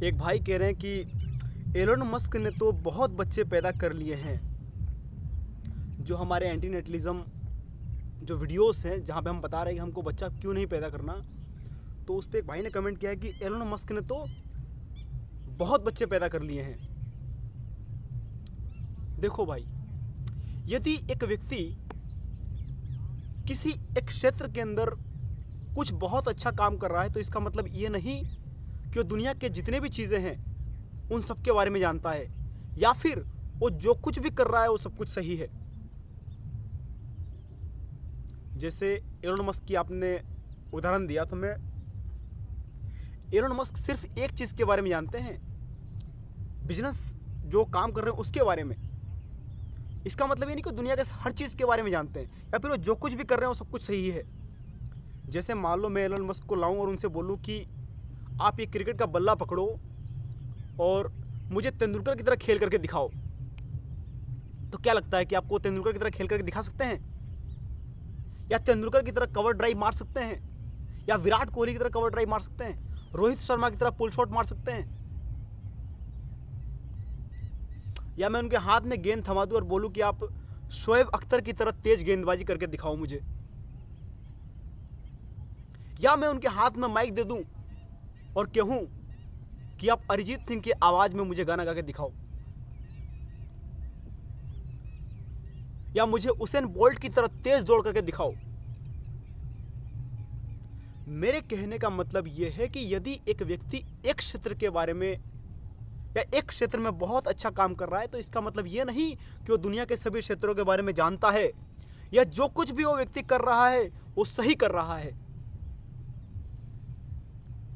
एक भाई कह रहे हैं कि एलोन मस्क ने तो बहुत बच्चे पैदा कर लिए हैं। जो हमारे एंटी नेटलिज्म जो वीडियोस हैं जहाँ पे हम बता रहे हैं कि हमको बच्चा क्यों नहीं पैदा करना, तो उस पर एक भाई ने कमेंट किया है कि एलोन मस्क ने तो बहुत बच्चे पैदा कर लिए हैं। देखो भाई, यदि एक व्यक्ति किसी एक क्षेत्र के अंदर कुछ बहुत अच्छा काम कर रहा है तो इसका मतलब ये नहीं कि वो दुनिया के जितने भी चीज़ें हैं उन सब के बारे में जानता है, या फिर वो जो कुछ भी कर रहा है वो सब कुछ सही है। जैसे एलोन मस्क की आपने उदाहरण दिया, तो मैं एलोन मस्क सिर्फ एक चीज़ के बारे में जानते हैं, बिजनेस जो काम कर रहे हैं उसके बारे में। इसका मतलब ये नहीं कि दुनिया के हर चीज़ के बारे में जानते हैं या फिर वो जो कुछ भी कर रहे हैं वो सब कुछ सही है। जैसे मान लो मैं एलोन मस्क को लाऊं और उनसे बोलूं कि आप ये क्रिकेट का बल्ला पकड़ो और मुझे तेंदुलकर की तरह खेल करके दिखाओ, तो क्या लगता है कि आपको तेंदुलकर की तरह खेल करके दिखा सकते हैं? या तेंदुलकर की तरह कवर ड्राइव मार सकते हैं? या विराट कोहली की तरह कवर ड्राइव मार सकते हैं? रोहित शर्मा की तरह पुल शॉट मार सकते हैं? या मैं उनके हाथ में गेंद थमा दूं और बोलूं कि आप शोएब अख्तर की तरह तेज गेंदबाजी करके दिखाओ मुझे? या मैं उनके हाथ में माइक दे दूं और कहूं कि आप अरिजीत सिंह की आवाज में मुझे गाना गा के दिखाओ? या मुझे उसेन बोल्ट की तरह तेज दौड़ करके दिखाओ? मेरे कहने का मतलब यह है कि यदि एक व्यक्ति एक क्षेत्र के बारे में या एक क्षेत्र में बहुत अच्छा काम कर रहा है तो इसका मतलब यह नहीं कि वो दुनिया के सभी क्षेत्रों के बारे में जानता है या जो कुछ भी वो व्यक्ति कर रहा है वो सही कर रहा है।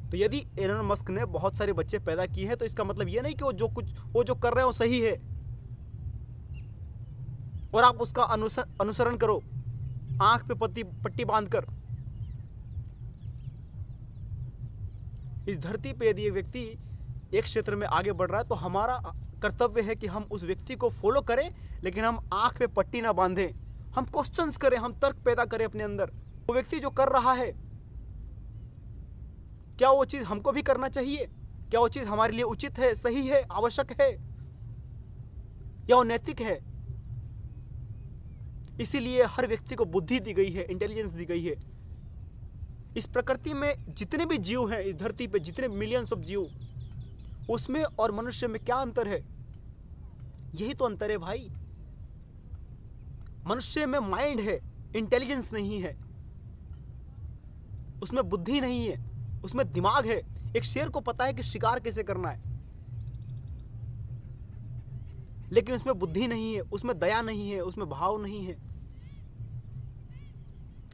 तो यदि एलोन मस्क ने बहुत सारे बच्चे पैदा किए हैं तो इसका मतलब यह नहीं कि वो जो कर रहे हैं वो सही है और आप उसका अनुसरण करो आंख पे पट्टी बांधकर। इस धरती पे यदि एक व्यक्ति एक क्षेत्र में आगे बढ़ रहा है तो हमारा कर्तव्य है कि हम उस व्यक्ति को फॉलो करें, लेकिन हम आंख पे पट्टी ना बांधें। हम क्वेश्चंस करें, हम तर्क पैदा करें अपने अंदर। वो व्यक्ति जो कर रहा है क्या वो चीज़ हमको भी करना चाहिए? क्या वो चीज़ हमारे लिए उचित है, सही है, आवश्यक है, या वो नैतिक है? इसीलिए हर व्यक्ति को बुद्धि दी गई है, इंटेलिजेंस दी गई है। इस प्रकृति में जितने भी जीव हैं, इस धरती पे जितने मिलियंस ऑफ जीव, उसमें और मनुष्य में क्या अंतर है? यही तो अंतर है भाई। मनुष्य में माइंड है, इंटेलिजेंस नहीं है, उसमें बुद्धि नहीं है, उसमें दिमाग है। एक शेर को पता है कि शिकार कैसे करना है, लेकिन उसमें बुद्धि नहीं है, उसमें दया नहीं है, उसमें भाव नहीं है।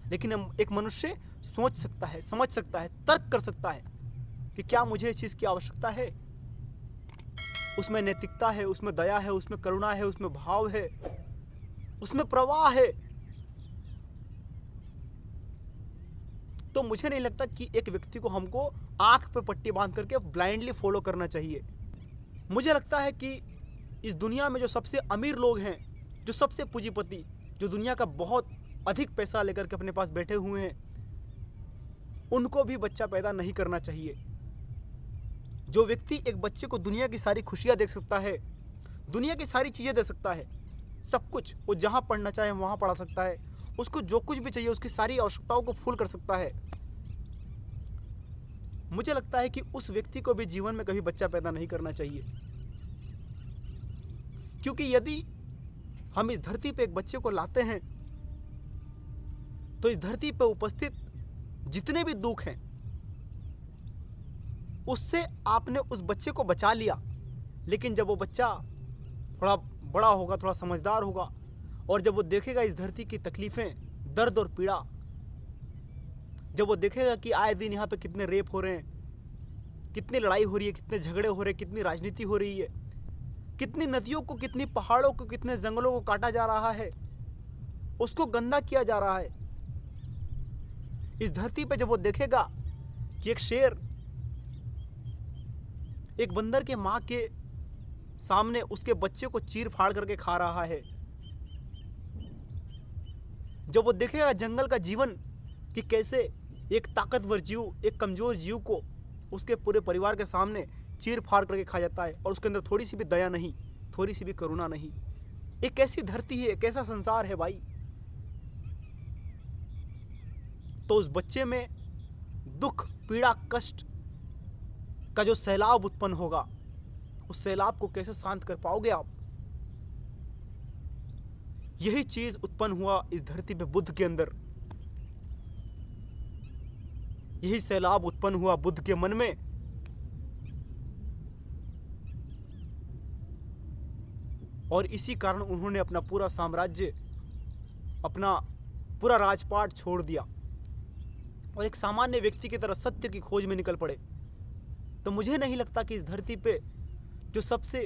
लेकिन एक मनुष्य सोच सकता है, समझ सकता है, तर्क कर सकता है कि क्या मुझे इस चीज की आवश्यकता है। उसमें नैतिकता है, उसमें दया है, उसमें करुणा है, उसमें भाव है, उसमें प्रवाह है। तो मुझे नहीं लगता कि एक व्यक्ति को हमको आंख पे पट्टी बांध करके ब्लाइंडली फॉलो करना चाहिए। मुझे लगता है कि इस दुनिया में जो सबसे अमीर लोग हैं, जो सबसे पूंजीपति, जो दुनिया का बहुत अधिक पैसा लेकर के अपने पास बैठे हुए हैं, उनको भी बच्चा पैदा नहीं करना चाहिए। जो व्यक्ति एक बच्चे को दुनिया की सारी खुशियां दे सकता है, दुनिया की सारी चीज़ें दे सकता है, सब कुछ, वो जहाँ पढ़ना चाहे वहाँ पढ़ा सकता है, उसको जो कुछ भी चाहिए उसकी सारी आवश्यकताओं को फुल कर सकता है, मुझे लगता है कि उस व्यक्ति को भी जीवन में कभी बच्चा पैदा नहीं करना चाहिए। क्योंकि यदि हम इस धरती पे एक बच्चे को लाते हैं तो इस धरती पे उपस्थित जितने भी दुख हैं उससे आपने उस बच्चे को बचा लिया। लेकिन जब वो बच्चा थोड़ा बड़ा होगा, थोड़ा समझदार होगा, और जब वो देखेगा इस धरती की तकलीफें, दर्द और पीड़ा, जब वो देखेगा कि आए दिन यहाँ पे कितने रेप हो रहे हैं, कितनी लड़ाई हो रही है, कितने झगड़े हो रहे हैं, कितनी राजनीति हो रही है, कितनी नदियों को, कितनी पहाड़ों को, कितने जंगलों को काटा जा रहा है, उसको गंदा किया जा रहा है, इस धरती पे जब वो देखेगा कि एक शेर एक बंदर के माँ के सामने उसके बच्चे को चीर फाड़ करके खा रहा है, जब वो देखेगा जंगल का जीवन कि कैसे एक ताकतवर जीव एक कमजोर जीव को उसके पूरे परिवार के सामने चीर फाड़ करके खा जाता है और उसके अंदर थोड़ी सी भी दया नहीं, थोड़ी सी भी करुणा नहीं। एक ऐसी धरती है, एक ऐसा संसार है भाई। तो उस बच्चे में दुख, पीड़ा, कष्ट का जो सैलाब उत्पन्न होगा, उस सैलाब को कैसे शांत कर पाओगे आप? यही चीज उत्पन्न हुआ इस धरती पे बुद्ध के अंदर। यही सैलाब उत्पन्न हुआ बुद्ध के मन में। और इसी कारण उन्होंने अपना पूरा साम्राज्य, अपना पूरा राजपाट छोड़ दिया और एक सामान्य व्यक्ति की तरह सत्य की खोज में निकल पड़े। तो मुझे नहीं लगता कि इस धरती पे जो सबसे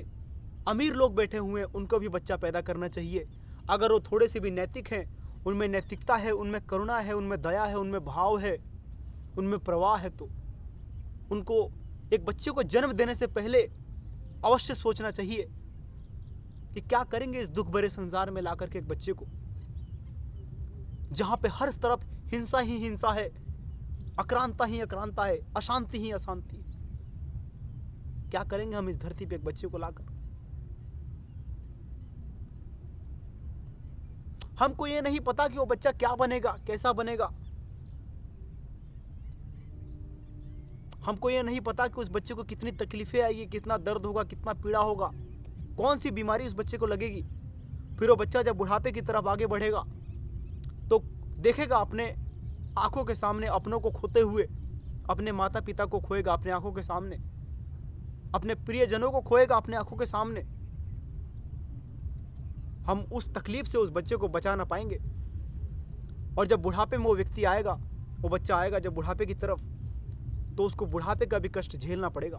अमीर लोग बैठे हुए हैं उनको भी बच्चा पैदा करना चाहिए। अगर वो थोड़े से भी नैतिक हैं, उनमें नैतिकता है, उनमें करुणा है, उनमें दया है, उनमें भाव है, उनमें प्रवाह है, तो उनको एक बच्चे को जन्म देने से पहले अवश्य सोचना चाहिए कि क्या करेंगे इस दुख भरे संसार में लाकर के एक बच्चे को, जहां पे हर तरफ हिंसा ही हिंसा है, अक्रांता ही अक्रांता है, अशांति ही अशांति। क्या करेंगे हम इस धरती पे एक बच्चे को लाकर? हमको ये नहीं पता कि वो बच्चा क्या बनेगा, कैसा बनेगा। हमको ये नहीं पता कि उस बच्चे को कितनी तकलीफें आएगी, कितना दर्द होगा, कितना पीड़ा होगा, कौन सी बीमारी उस बच्चे को लगेगी। फिर वो बच्चा जब बुढ़ापे की तरफ आगे बढ़ेगा तो देखेगा अपने आंखों के सामने अपनों को खोते हुए, अपने माता पिता को खोएगा अपने आंखों के सामने, अपने प्रियजनों को खोएगा अपने आंखों के सामने। हम उस तकलीफ से उस बच्चे को बचा ना पाएंगे। और जब बुढ़ापे में वो व्यक्ति आएगा, वो बच्चा आएगा जब बुढ़ापे की तरफ, तो उसको बुढ़ापे का भी कष्ट झेलना पड़ेगा।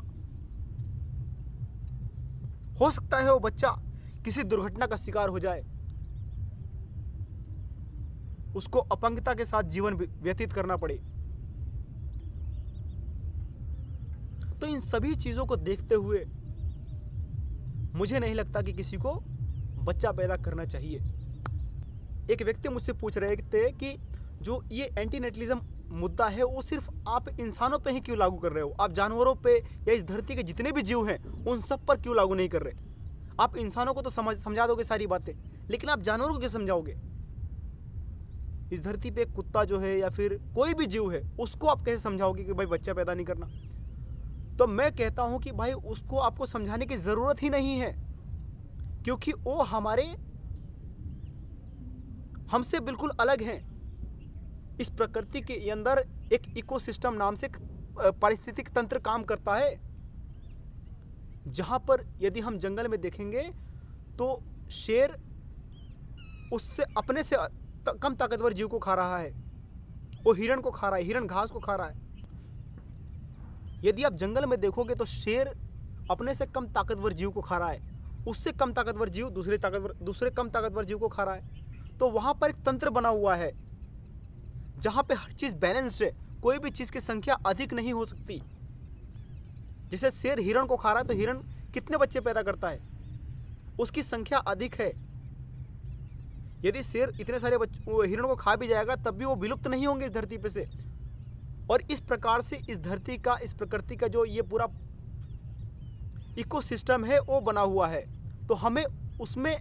हो सकता है वो बच्चा किसी दुर्घटना का शिकार हो जाए, उसको अपंगता के साथ जीवन व्यतीत करना पड़े। तो इन सभी चीजों को देखते हुए मुझे नहीं लगता कि किसी को बच्चा पैदा करना चाहिए। एक व्यक्ति मुझसे पूछ रहे थे कि जो ये एंटीनेटलिज्म मुद्दा है वो सिर्फ आप इंसानों पे ही क्यों लागू कर रहे हो, आप जानवरों पे या इस धरती के जितने भी जीव हैं उन सब पर क्यों लागू नहीं कर रहे? आप इंसानों को तो समझा दोगे सारी बातें, लेकिन आप जानवरों को कैसे समझाओगे? इस धरती पे कुत्ता जो है या फिर कोई भी जीव है उसको आप कैसे समझाओगे कि भाई बच्चा पैदा नहीं करना? तो मैं कहता हूं कि भाई उसको आपको समझाने की जरूरत ही नहीं है, क्योंकि वो हमसे बिल्कुल अलग हैं। इस प्रकृति के अंदर एक इकोसिस्टम नाम से पारिस्थितिक तंत्र काम करता है, जहां पर यदि हम जंगल में देखेंगे तो शेर उससे अपने से कम ताकतवर जीव को खा रहा है, वो हिरण को खा रहा है, हिरण घास को खा रहा है। यदि आप जंगल में देखोगे तो शेर अपने से कम ताकतवर जीव को खा रहा है, उससे कम ताकतवर जीव दूसरे कम ताकतवर जीव को खा रहा है। तो वहां पर एक तंत्र बना हुआ है जहां पे हर चीज बैलेंस्ड है, कोई भी चीज की संख्या अधिक नहीं हो सकती। जैसे शेर हिरण को खा रहा है तो हिरण कितने बच्चे पैदा करता है, उसकी संख्या अधिक है। यदि शेर इतने सारे हिरण को खा भी जाएगा तब भी वो विलुप्त नहीं होंगे इस धरती पे से। और इस प्रकार से इस धरती का, इस प्रकृति का जो ये पूरा इकोसिस्टम है वो बना हुआ है, तो हमें उसमें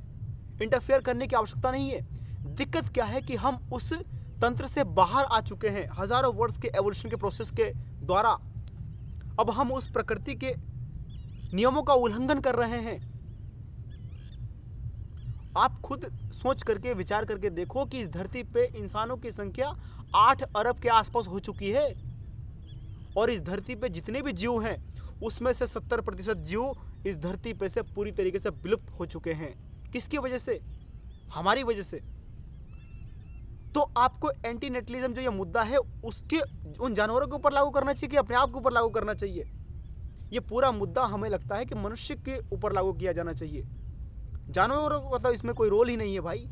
इंटरफेयर करने की आवश्यकता नहीं है। दिक्कत क्या है कि हम उस तंत्र से बाहर आ चुके हैं हजारों वर्ष के एवोल्यूशन के प्रोसेस के द्वारा। अब हम उस प्रकृति के नियमों का उल्लंघन कर रहे हैं। आप खुद सोच करके विचार करके देखो कि इस धरती पे इंसानों की संख्या 8 अरब के आसपास हो चुकी है, और इस धरती पे जितने भी जीव हैं उसमें से 70% जीव इस धरती पे से पूरी तरीके से विलुप्त हो चुके हैं। किसकी वजह से? हमारी वजह से। तो आपको एंटीनेटलिज्म जो ये मुद्दा है उसके उन जानवरों के ऊपर लागू करना चाहिए कि अपने आप के ऊपर लागू करना चाहिए? ये पूरा मुद्दा हमें लगता है कि मनुष्य के ऊपर लागू किया जाना चाहिए। जानवरों को तो इसमें कोई रोल ही नहीं है भाई।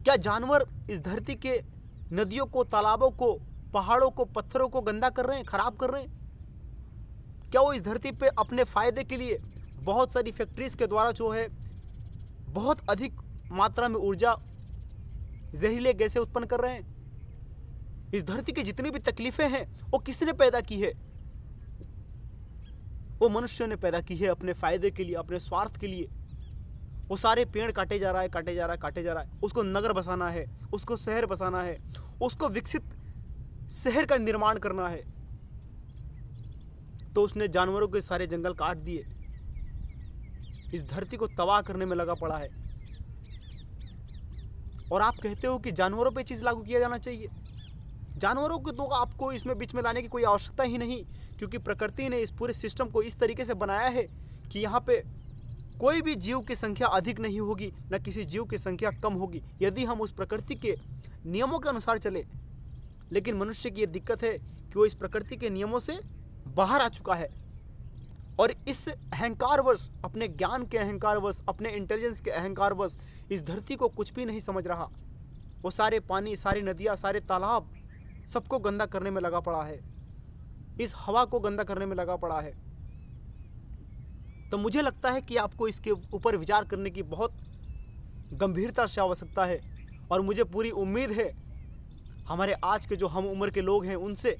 क्या जानवर इस धरती के नदियों को, तालाबों को, पहाड़ों को, पत्थरों को गंदा कर रहे हैं, खराब कर रहे हैं? क्या वो इस धरती पे अपने फायदे के लिए बहुत सारी फैक्ट्रीज के द्वारा जो है बहुत अधिक मात्रा में ऊर्जा, जहरीले गैसें उत्पन्न कर रहे हैं? इस धरती की जितनी भी तकलीफें हैं वो किसने पैदा की है? वो मनुष्यों ने पैदा की है अपने फ़ायदे के लिए, अपने स्वार्थ के लिए। वो सारे पेड़ काटे जा रहा है, काटे जा रहा है, काटे जा रहा है। उसको नगर बसाना है, उसको शहर बसाना है, उसको विकसित शहर का निर्माण करना है। तो उसने जानवरों के सारे जंगल काट दिए, इस धरती को तबाह करने में लगा पड़ा है। और आप कहते हो कि जानवरों पे चीज़ लागू किया जाना चाहिए। जानवरों को तो आपको इसमें बीच में लाने की कोई आवश्यकता ही नहीं, क्योंकि प्रकृति ने इस पूरे सिस्टम को इस तरीके से बनाया है कि यहाँ पे कोई भी जीव की संख्या अधिक नहीं होगी, न किसी जीव की संख्या कम होगी, यदि हम उस प्रकृति के नियमों के अनुसार चले। लेकिन मनुष्य की ये दिक्कत है कि वो इस प्रकृति के नियमों से बाहर आ चुका है और इस अहंकारवश, अपने ज्ञान के अहंकारवश, अपने इंटेलिजेंस के अहंकारवश इस धरती को कुछ भी नहीं समझ रहा। वो सारे पानी, सारी नदियाँ, सारे तालाब सबको गंदा करने में लगा पड़ा है, इस हवा को गंदा करने में लगा पड़ा है। तो मुझे लगता है कि आपको इसके ऊपर विचार करने की बहुत गंभीरता से आवश्यकता है। और मुझे पूरी उम्मीद है हमारे आज के जो हम उम्र के लोग हैं उनसे,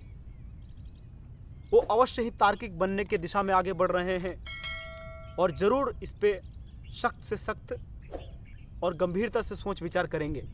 वो अवश्य ही तार्किक बनने के दिशा में आगे बढ़ रहे हैं और ज़रूर इस पे सख्त से सख्त और गंभीरता से सोच विचार करेंगे।